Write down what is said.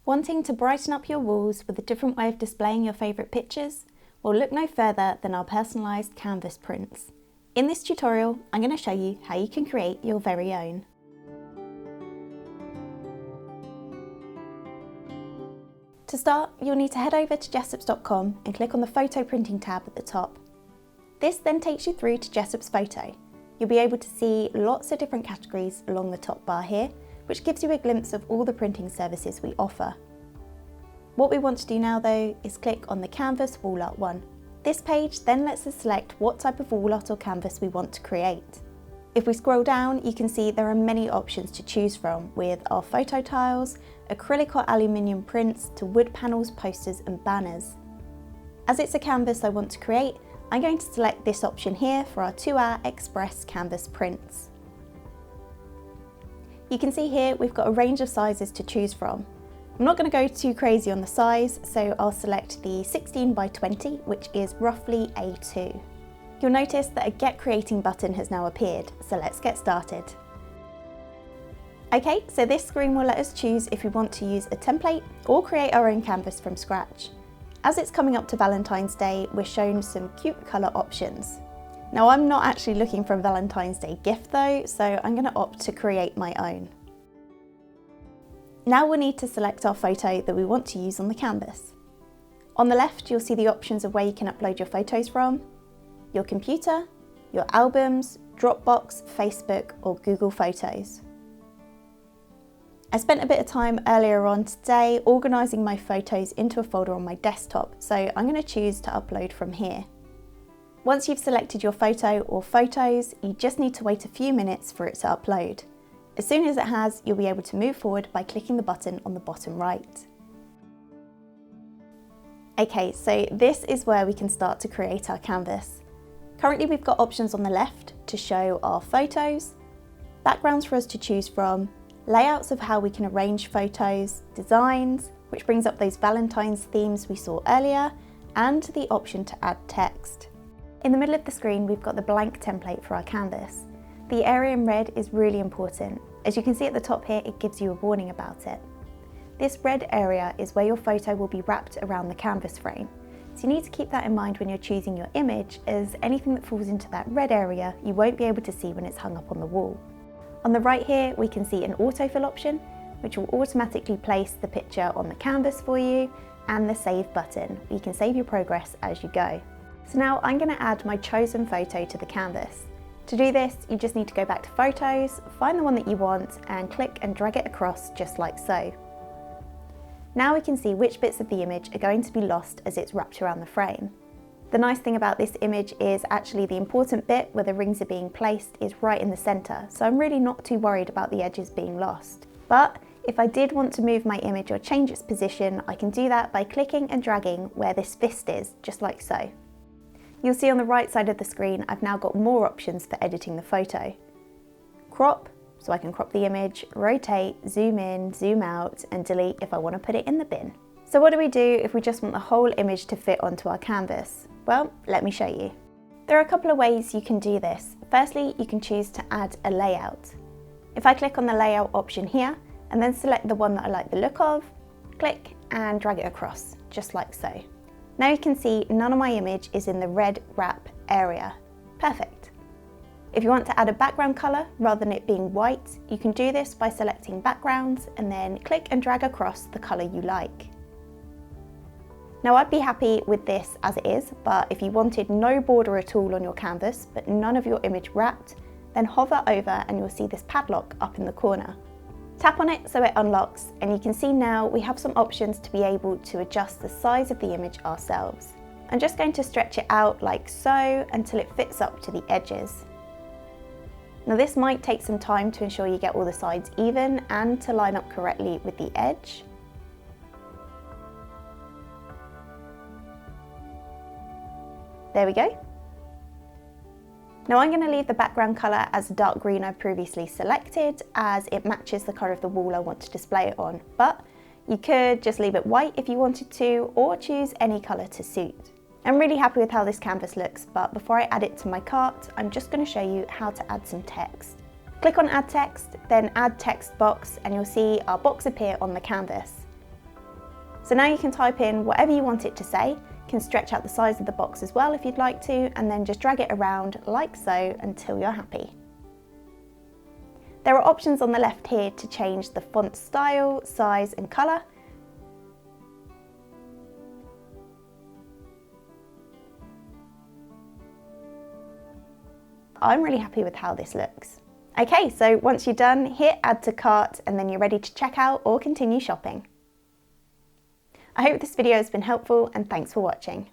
Wanting to brighten up your walls with a different way of displaying your favourite pictures? Well, look no further than our personalised canvas prints. In this tutorial, I'm going to show you how you can create your very own. To start, you'll need to head over to jessops.com and click on the photo printing tab at the top. This then takes you through to Jessops Photo. You'll be able to see lots of different categories along the top bar here, which gives you a glimpse of all the printing services we offer. What we want to do now though is click on the Canvas Wall Art one. This page then lets us select what type of wall art or canvas we want to create. If we scroll down, you can see there are many options to choose from, with our photo tiles, acrylic or aluminium prints, to wood panels, posters and banners. As it's a canvas I want to create, I'm going to select this option here for our 2-hour express canvas prints. You can see here we've got a range of sizes to choose from. I'm not going to go too crazy on the size, so I'll select the 16 by 20, which is roughly A2. You'll notice that a Get Creating button has now appeared, so let's get started. Okay, so this screen will let us choose if we want to use a template or create our own canvas from scratch. As it's coming up to Valentine's Day, we're shown some cute colour options. Now, I'm not actually looking for a Valentine's Day gift though, so I'm going to opt to create my own. Now we'll need to select our photo that we want to use on the canvas. On the left, you'll see the options of where you can upload your photos from: your computer, your albums, Dropbox, Facebook or Google Photos. I spent a bit of time earlier on today organising my photos into a folder on my desktop, so I'm going to choose to upload from here. Once you've selected your photo or photos, you just need to wait a few minutes for it to upload. As soon as it has, you'll be able to move forward by clicking the button on the bottom right. Okay, so this is where we can start to create our canvas. Currently we've got options on the left to show our photos, backgrounds for us to choose from, layouts of how we can arrange photos, designs, which brings up those Valentine's themes we saw earlier, and the option to add text. In the middle of the screen, we've got the blank template for our canvas. The area in red is really important. As you can see at the top here, it gives you a warning about it. This red area is where your photo will be wrapped around the canvas frame. So you need to keep that in mind when you're choosing your image, as anything that falls into that red area, you won't be able to see when it's hung up on the wall. On the right here, we can see an autofill option, which will automatically place the picture on the canvas for you, and the save button, where you can save your progress as you go. So now I'm going to add my chosen photo to the canvas. To do this, you just need to go back to Photos, find the one that you want and click and drag it across just like so. Now we can see which bits of the image are going to be lost as it's wrapped around the frame. The nice thing about this image is actually the important bit where the rings are being placed is right in the centre, so I'm really not too worried about the edges being lost. But if I did want to move my image or change its position, I can do that by clicking and dragging where this fist is, just like so. You'll see on the right side of the screen, I've now got more options for editing the photo. Crop, so I can crop the image, rotate, zoom in, zoom out, and delete if I want to put it in the bin. So what do we do if we just want the whole image to fit onto our canvas? Well, let me show you. There are a couple of ways you can do this. Firstly, you can choose to add a layout. If I click on the layout option here, and then select the one that I like the look of, click and drag it across, just like so. Now you can see none of my image is in the red wrap area. Perfect. If you want to add a background colour rather than it being white, you can do this by selecting backgrounds and then click and drag across the colour you like. Now I'd be happy with this as it is, but if you wanted no border at all on your canvas but none of your image wrapped, then hover over and you'll see this padlock up in the corner. Tap on it so it unlocks, and you can see now we have some options to be able to adjust the size of the image ourselves. I'm just going to stretch it out like so until it fits up to the edges. Now this might take some time to ensure you get all the sides even and to line up correctly with the edge. There we go. Now I'm going to leave the background colour as a dark green I previously selected, as it matches the colour of the wall I want to display it on, but you could just leave it white if you wanted to, or choose any colour to suit. I'm really happy with how this canvas looks, but before I add it to my cart, I'm just going to show you how to add some text. Click on Add Text, then Add Text Box, and you'll see our box appear on the canvas. So now you can type in whatever you want it to say, you can stretch out the size of the box as well if you'd like to, and then just drag it around like so until you're happy. There are options on the left here to change the font style, size and colour. I'm really happy with how this looks. Okay, so once you're done, hit add to cart and then you're ready to check out or continue shopping. I hope this video has been helpful and thanks for watching.